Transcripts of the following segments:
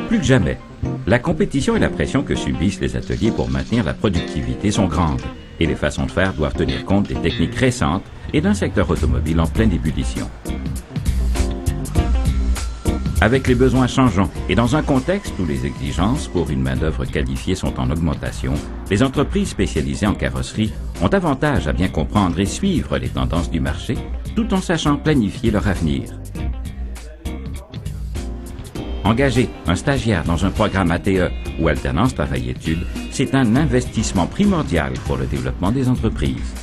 Plus que jamais, la compétition et la pression que subissent les ateliers pour maintenir la productivité sont grandes et les façons de faire doivent tenir compte des techniques récentes et d'un secteur automobile en pleine ébullition. Avec les besoins changeants et dans un contexte où les exigences pour une main-d'œuvre qualifiée sont en augmentation, les entreprises spécialisées en carrosserie ont avantage à bien comprendre et suivre les tendances du marché tout en sachant planifier leur avenir. Engager un stagiaire dans un programme ATE ou alternance travail-études, c'est un investissement primordial pour le développement des entreprises.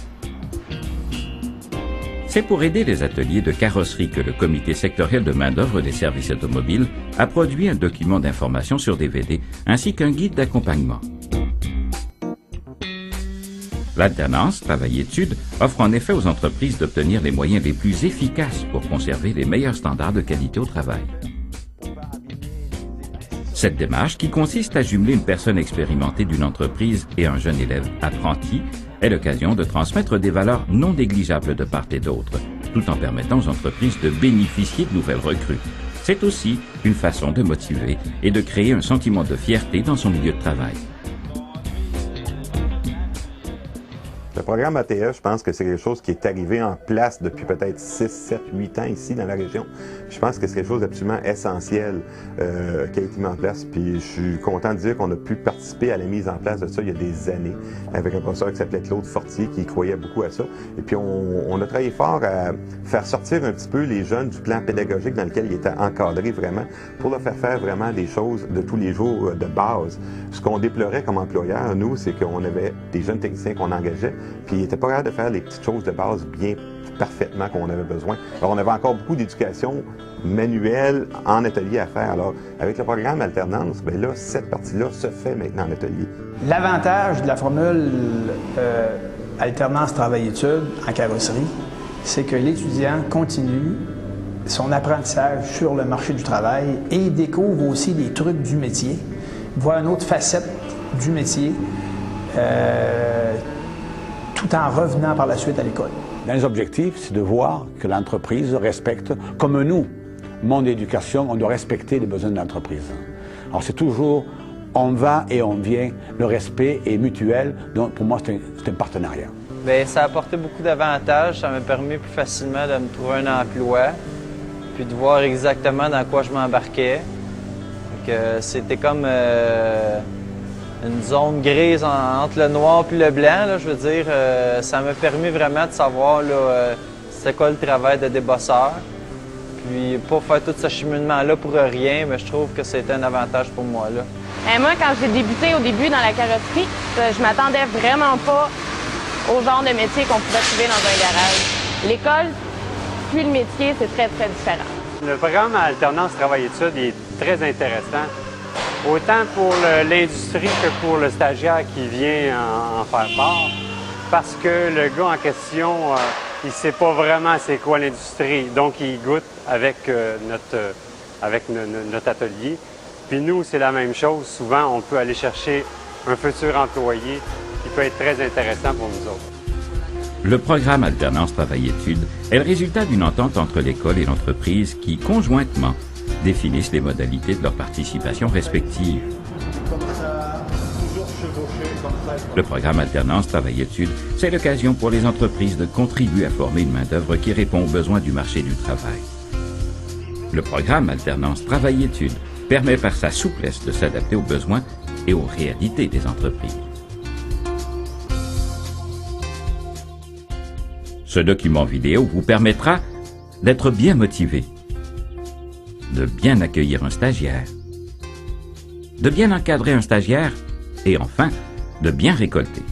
C'est pour aider les ateliers de carrosserie que le Comité sectoriel de main-d'œuvre des services automobiles a produit un document d'information sur DVD ainsi qu'un guide d'accompagnement. L'alternance travail-études offre en effet aux entreprises d'obtenir les moyens les plus efficaces pour conserver les meilleurs standards de qualité au travail. Cette démarche, qui consiste à jumeler une personne expérimentée d'une entreprise et un jeune élève apprenti, est l'occasion de transmettre des valeurs non négligeables de part et d'autre, tout en permettant aux entreprises de bénéficier de nouvelles recrues. C'est aussi une façon de motiver et de créer un sentiment de fierté dans son milieu de travail. Le programme ATE, je pense que c'est quelque chose qui est arrivé en place depuis peut-être 6, 7, 8 ans ici dans la région. Je pense que c'est quelque chose d'absolument essentiel qui a été mis en place. Puis je suis content de dire qu'on a pu participer à la mise en place de ça il y a des années avec un professeur qui s'appelait Claude Fortier qui croyait beaucoup à ça. Et puis on a travaillé fort à faire sortir un petit peu les jeunes du plan pédagogique dans lequel ils étaient encadrés vraiment pour leur faire faire vraiment des choses de tous les jours de base. Ce qu'on déplorait comme employeur, nous, c'est qu'on avait des jeunes techniciens qu'on engageait puis ils n'étaient pas capables de faire les petites choses de base bien parfaitement qu'on avait besoin. Alors, on avait encore beaucoup d'éducation manuelle en atelier à faire. Alors, avec le programme Alternance, bien là, cette partie-là se fait maintenant en atelier. L'avantage de la formule Alternance travail-études en carrosserie, c'est que l'étudiant continue son apprentissage sur le marché du travail et il découvre aussi des trucs du métier, voit une autre facette du métier, tout en revenant par la suite à l'école. Dans les objectifs, c'est de voir que l'entreprise respecte, comme nous, monde d'éducation, on doit respecter les besoins de l'entreprise. Alors c'est toujours, on va et on vient, le respect est mutuel, donc pour moi c'est un partenariat. Bien, ça a apporté beaucoup d'avantages, ça m'a permis plus facilement de me trouver un emploi, puis de voir exactement dans quoi je m'embarquais. C'était comme une zone grise entre le noir et le blanc, là, je veux dire. Ça m'a permis vraiment de savoir c'est quoi le travail de débosseur. Puis pas faire tout ce cheminement-là pour rien, mais je trouve que c'était un avantage pour moi. Là. Moi, quand j'ai débuté au début dans la carrosserie, je m'attendais vraiment pas au genre de métier qu'on pouvait trouver dans un garage. L'école, puis le métier, c'est très, très différent. Le programme Alternance travail-études est très intéressant. Autant pour l'industrie que pour le stagiaire qui vient en faire part, parce que le gars en question, il ne sait pas vraiment c'est quoi l'industrie, donc il goûte avec notre atelier. Puis nous, c'est la même chose. Souvent, on peut aller chercher un futur employé qui peut être très intéressant pour nous autres. Le programme Alternance travail-études est le résultat d'une entente entre l'école et l'entreprise qui, conjointement, définissent les modalités de leur participation respective. Le programme Alternance travail-études, c'est l'occasion pour les entreprises de contribuer à former une main-d'œuvre qui répond aux besoins du marché du travail. Le programme Alternance travail-études permet par sa souplesse de s'adapter aux besoins et aux réalités des entreprises. Ce document vidéo vous permettra d'être bien motivé, de bien accueillir un stagiaire, de bien encadrer un stagiaire et enfin, de bien récolter.